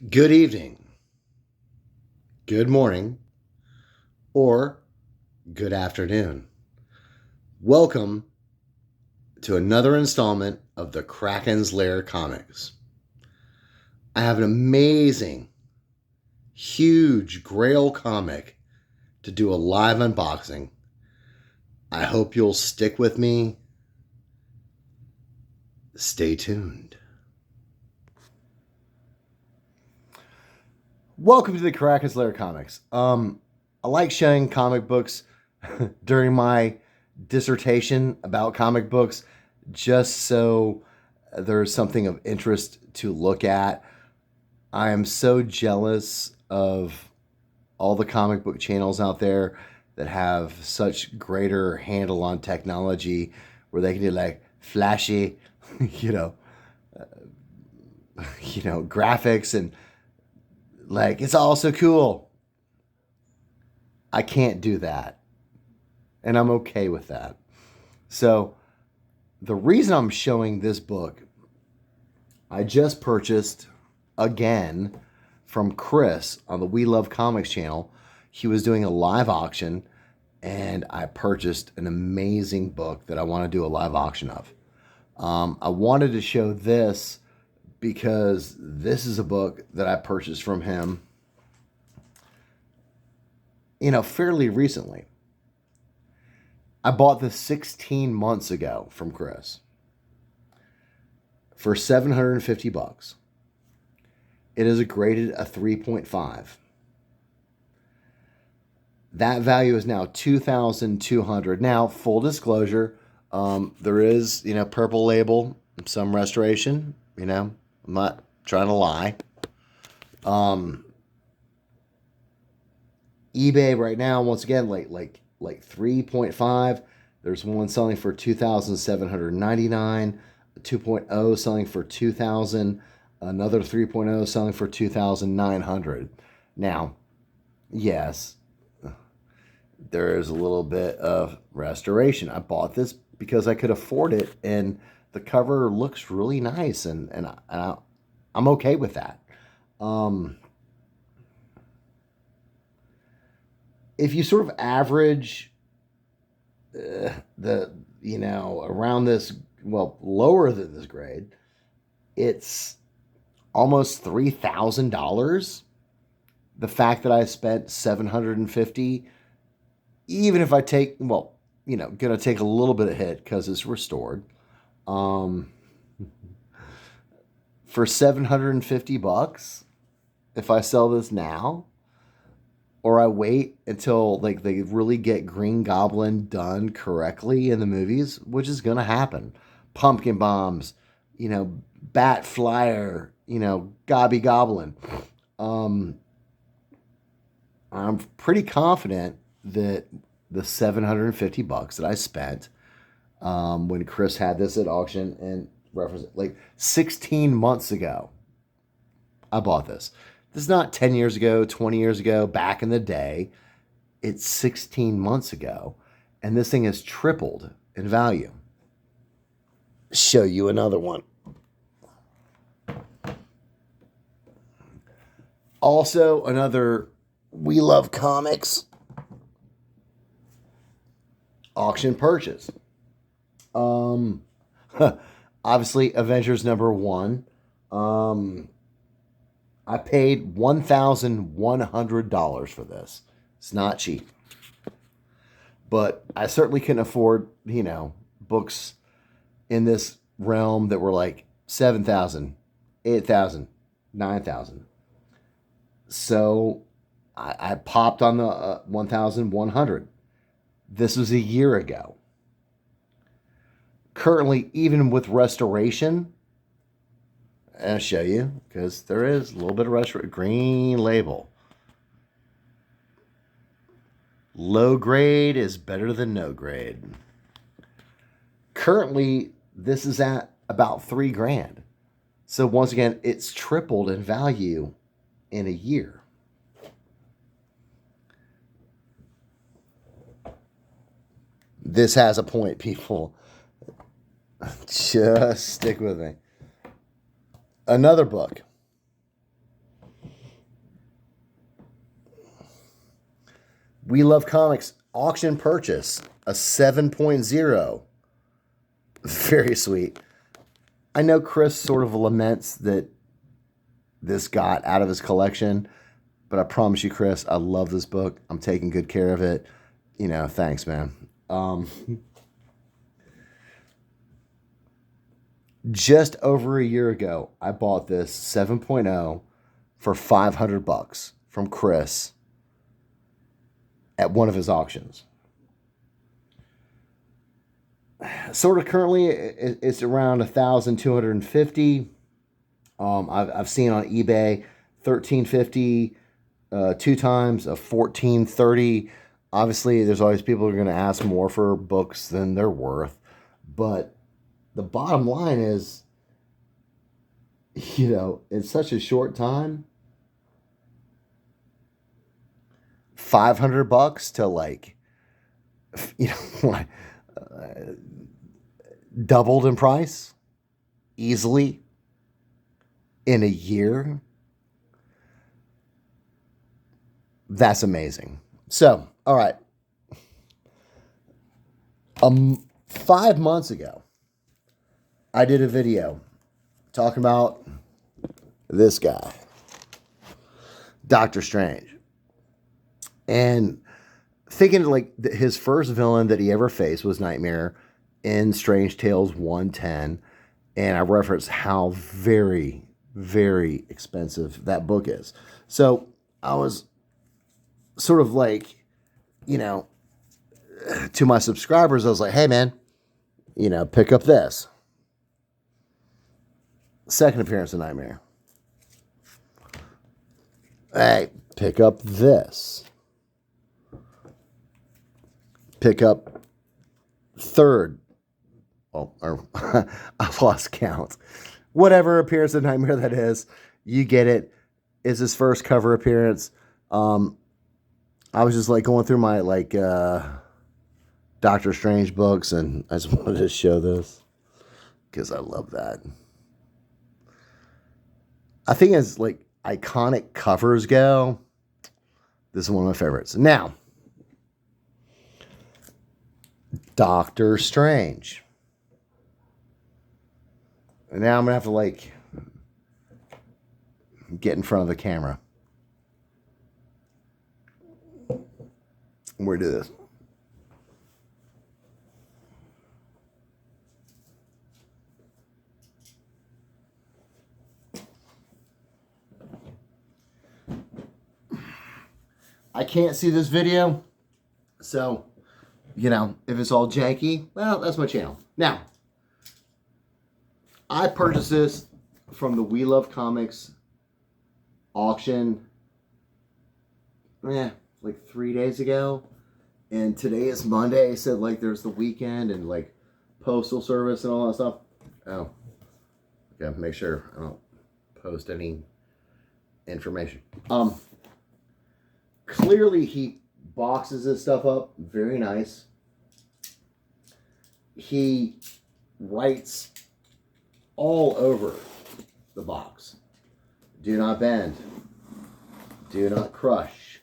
Good evening, good morning, or good afternoon. Welcome to another installment of the Kraken's Lair comics. I have an amazing, huge Grail comic to do a live unboxing. I hope you'll stick with me. Stay tuned. Welcome to the Kraken's Lair comics. I like showing comic books during my dissertation about comic books just so there's something of interest to look at. I am so jealous of all the comic book channels out there that have such greater handle on technology where they can do like flashy, you know, graphics and like it's all so cool. I can't do that. And I'm okay with that. So, the reason I'm showing this book, I just purchased again from Chris on the We Love Comics channel. He was doing a live auction, and I purchased an amazing book that I want to do a live auction of. I wanted to show this because this is a book that I purchased from him, fairly recently. I bought this 16 months ago from Chris for $750. It is graded a 3.5. That value is now $2,200. Now, full disclosure, there is, purple label, some restoration. I'm not trying to lie. eBay right now, once again, like 3.5. There's one selling for $2,799. 2.0 selling for $2,000. Another 3.0 selling for $2,900. Now, yes, there is a little bit of restoration. I bought this because I could afford it, and the cover looks really nice, and I'm okay with that. If you sort of average around this, well, lower than this grade, it's almost $3,000. The fact that I spent $750, even if I take, gonna take a little bit of hit because it's restored. For $750, if I sell this now, or I wait until like they really get Green Goblin done correctly in the movies, which is gonna happen. Pumpkin bombs, Bat Flyer, Gobby Goblin. I'm pretty confident that the $750 that I spent when Chris had this at auction and reference like 16 months ago, I bought this. This is not 10 years ago, 20 years ago, back in the day. It's 16 months ago, and this thing has tripled in value. Show you another one. Also, another We Love Comics auction purchase. Obviously, Avengers #1. I paid $1,100 for this. It's not cheap. But I certainly couldn't afford, books in this realm that were like 7,000, 8,000, 9,000. So I popped on the 1,100. This was a year ago. Currently, even with restoration, I'll show you because there is a little bit of restoration. Green label. Low grade is better than no grade. Currently, this is at about $3,000. So once again, it's tripled in value in a year. This has a point, people. Just stick with me. Another book. We Love Comics auction purchase, a 7.0. Very sweet. I know Chris sort of laments that this got out of his collection, but I promise you, Chris, I love this book. I'm taking good care of it. You know, thanks, man. Just over a year ago, I bought this 7.0 for $500 from Chris at one of his auctions. Sort of currently, it's around $1,250. I've seen on eBay $1,350 two times, of $1,430. Obviously, there's always people who are going to ask more for books than they're worth, but the bottom line is, you know, in such a short time, $500 to like, you know, doubled in price easily in a year. That's amazing. So, all right. 5 months ago, I did a video talking about this guy, Doctor Strange. And thinking like his first villain that he ever faced was Nightmare in Strange Tales 110. And I referenced how very, very expensive that book is. So I was sort of like, you know, to my subscribers, I was like, hey, man, you know, pick up this. Second appearance of Nightmare. Hey, pick up this. Pick up third. Oh, or I've lost count. Whatever appearance of Nightmare that is, you get it. It's his first cover appearance. I was just like going through my like Doctor Strange books, and I just wanted to show this because I love that. I think as like iconic covers go, this is one of my favorites. Now, Doctor Strange. And now I'm gonna have to like get in front of the camera. Where do this? I can't see this video, so, you know, if it's all janky, well, that's my channel. Now, I purchased this from the We Love Comics auction, like 3 days ago, and today is Monday. I said, like, there's the weekend and, like, postal service and all that stuff. Oh, okay, make sure I don't post any information. Clearly, he boxes this stuff up very nice. He writes all over the box. Do not bend. Do not crush.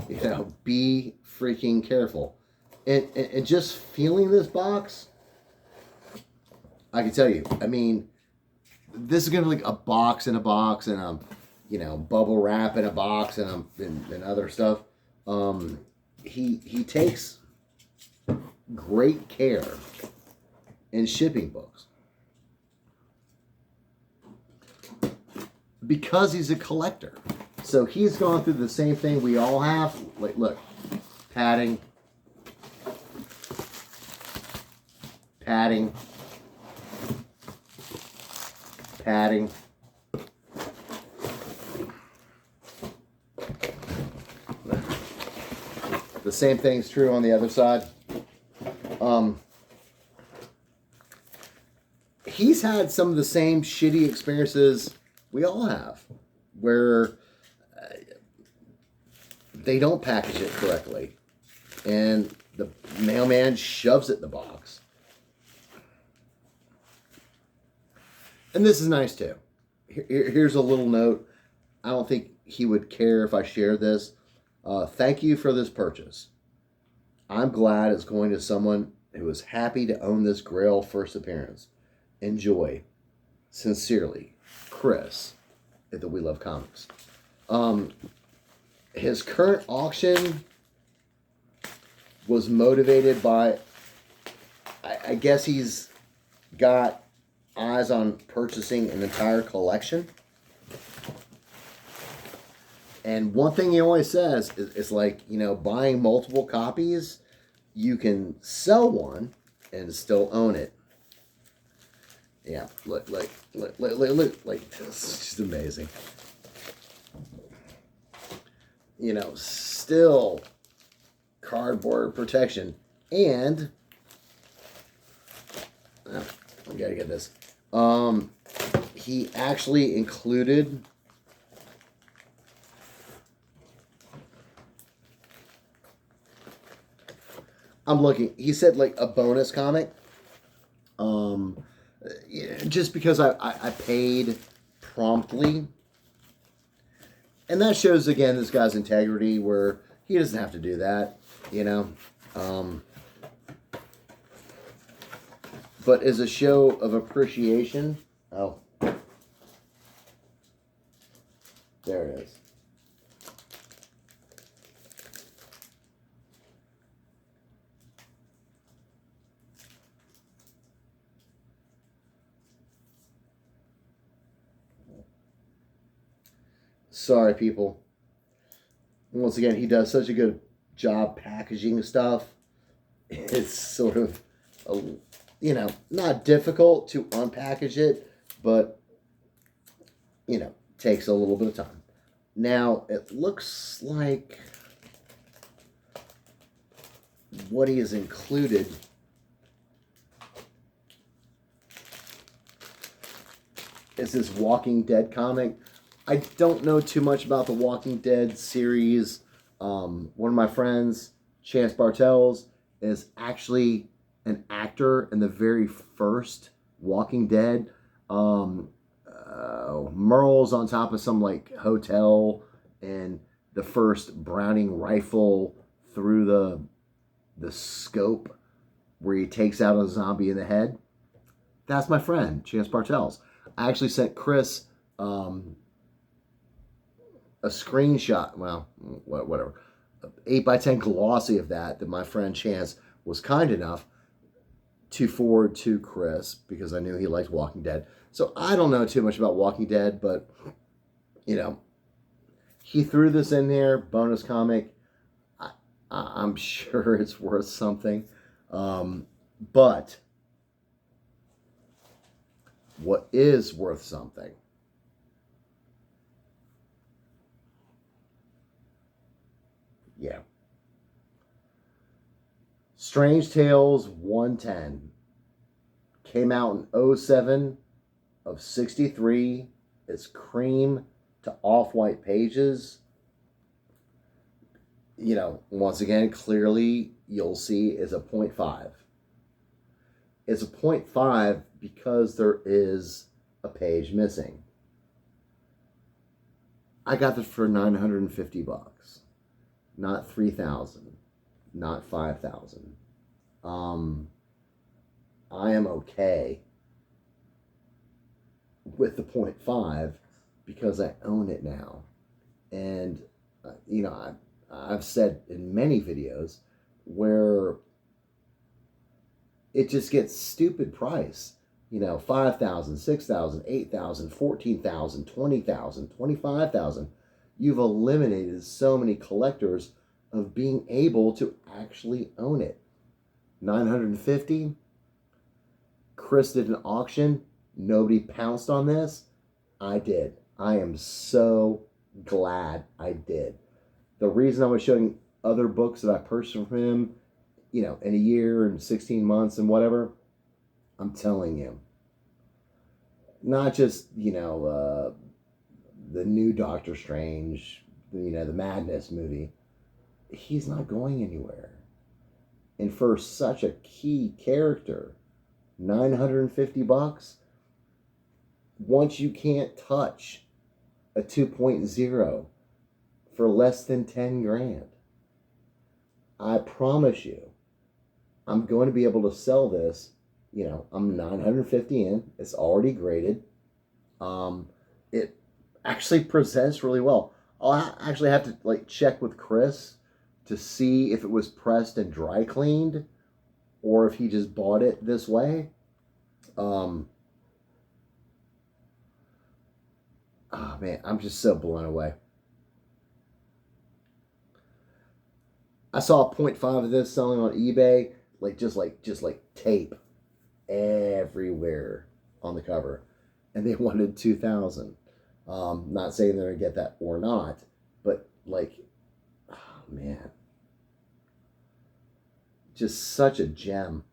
You know, be freaking careful. And just feeling this box, I can tell you, I mean, this is going to be like a box in a box, and you know, bubble wrap in a box, and other stuff. He takes great care in shipping books because he's a collector. So he's gone through the same thing we all have. Like, look, padding, padding, padding. The same thing's true on the other side. He's had some of the same shitty experiences we all have, where they don't package it correctly, and the mailman shoves it in the box. And this is nice too. Here's a little note. I don't think he would care if I share this. Thank you for this purchase. I'm glad it's going to someone who is happy to own this Grail first appearance. Enjoy. Sincerely, Chris at the We Love Comics. His current auction was motivated by, I guess he's got eyes on purchasing an entire collection. And one thing he always says is like, buying multiple copies, you can sell one and still own it. Yeah, look, it's just amazing. Still cardboard protection. And, I gotta get this. He actually included I'm looking. He said like a bonus comic. Just because I paid promptly. And that shows, again, this guy's integrity where he doesn't have to do that, But as a show of appreciation, oh, there it is. Sorry, people. Once again, he does such a good job packaging stuff. It's sort of, not difficult to unpackage it, but, takes a little bit of time. Now, it looks like what he has included is this Walking Dead comic. I don't know too much about the Walking Dead series. One of my friends, Chance Bartels, is actually an actor in the very first Walking Dead. Merle's on top of some hotel, and the first Browning rifle through the scope where he takes out a zombie in the head. That's my friend, Chance Bartels. I actually sent Chris a screenshot, whatever, 8x10 glossy of that my friend Chance was kind enough to forward to Chris because I knew he liked Walking Dead. So I don't know too much about Walking Dead, but, he threw this in there, bonus comic. I'm sure it's worth something. But what is worth something? Yeah. Strange Tales 110 came out in 07 of 63. It's cream to off-white pages. Once again, clearly you'll see is a 0.5. It's a 0.5 because there is a page missing. I got this for $950. Not 3,000, not 5,000. I am okay with the 0.5 because I own it now. And, I've said in many videos where it just gets stupid price. 5,000, 6,000, 8,000, 14,000, 20,000, 25,000. You've eliminated so many collectors of being able to actually own it. 950. Chris did an auction. Nobody pounced on this. I did. I am so glad I did. The reason I was showing other books that I purchased from him, in a year and 16 months and whatever, I'm telling you. Not just, the new Doctor Strange, the Madness movie. He's not going anywhere. And for such a key character, $950, once you can't touch a 2.0 for less than 10 grand. I promise you, I'm going to be able to sell this. You know, I'm 950 in. It's already graded. It actually presents really well. I'll actually have to like check with Chris to see if it was pressed and dry cleaned or if he just bought it this way. Oh man, I'm just so blown away. I saw a 0.5 of this selling on eBay, just like tape everywhere on the cover, and they wanted 2,000. Not saying they're gonna get that or not, but like, oh man, just such a gem.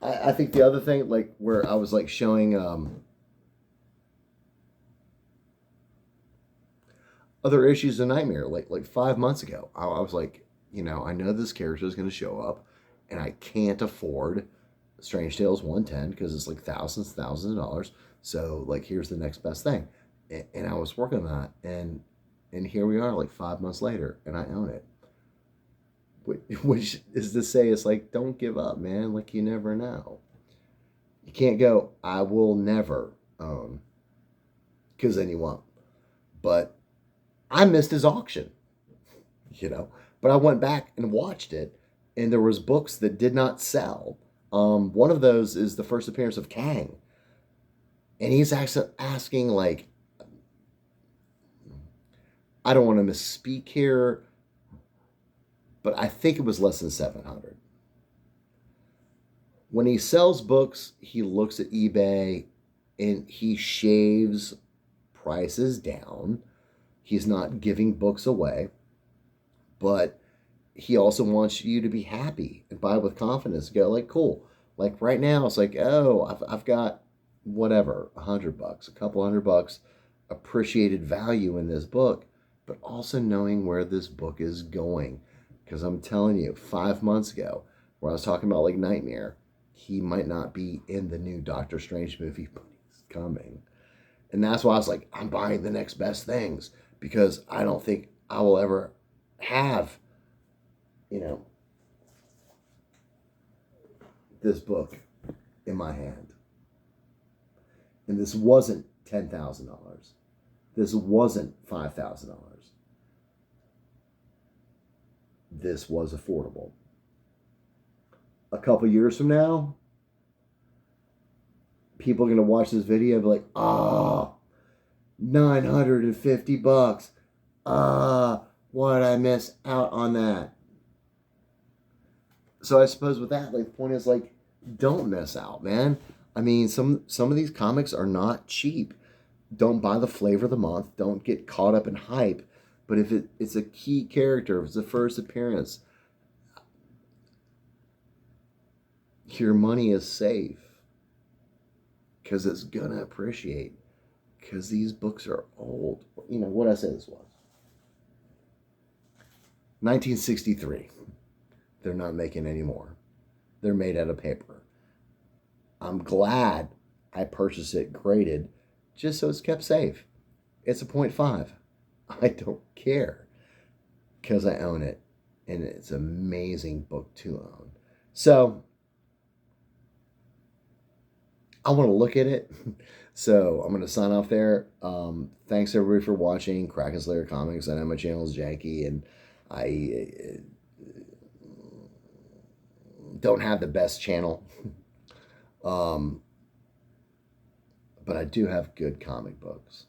I think the other thing, like where I was like showing other issues of Nightmare, like 5 months ago, I was like, you know, I know this character is going to show up, and I can't afford Strange Tales 110 because it's like thousands of dollars. So like, here's the next best thing, and I was working on that, and here we are, like 5 months later, and I own it. Which is to say, it's like, don't give up, man. Like, you never know. You can't go, I will never own, because then you won't. But I missed his auction, you know. But I went back and watched it, and there was books that did not sell. One of those is the first appearance of Kang, and he's actually asking like, I don't want to misspeak here, but I think it was less than 700. When he sells books, he looks at eBay and he shaves prices down. He's not giving books away, but he also wants you to be happy and buy with confidence. Go like, cool. Like right now, it's like, oh, I've got whatever, $100, a couple $100, appreciated value in this book, but also knowing where this book is going. Because I'm telling you, 5 months ago, where I was talking about like Nightmare, he might not be in the new Doctor Strange movie, but he's coming. And that's why I was like, I'm buying the next best things, because I don't think I will ever have, you know, this book in my hand. And this wasn't $10,000. This wasn't $5,000. This was affordable. A couple years from now, people are going to watch this video and be like, oh, $950. Why did I miss out on that? So I suppose with that, like, the point is like, don't miss out, man. I mean, some of these comics are not cheap. Don't buy the flavor of the month. Don't get caught up in hype. But if it's a key character, if it's a first appearance, your money is safe. Because it's going to appreciate. Because these books are old. You know, what I said this was. 1963. They're not making any more. They're made out of paper. I'm glad I purchased it graded just so it's kept safe. It's a 0.5. I don't care because I own it, and it's an amazing book to own. So I want to look at it. So I'm going to sign off there. Thanks everybody for watching Kraken Slayer Comics. I know my channel is janky, and I don't have the best channel. But I do have good comic books.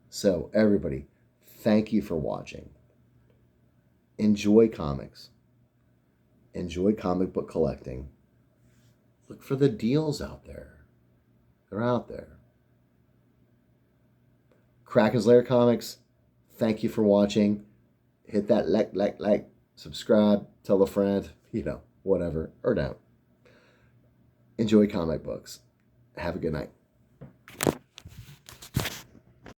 So everybody, thank you for watching. Enjoy comics. Enjoy comic book collecting. Look for the deals out there. They're out there. Kraken's Lair Comics, thank you for watching. Hit that like, subscribe, tell a friend, you know, whatever, or don't. Enjoy comic books. Have a good night.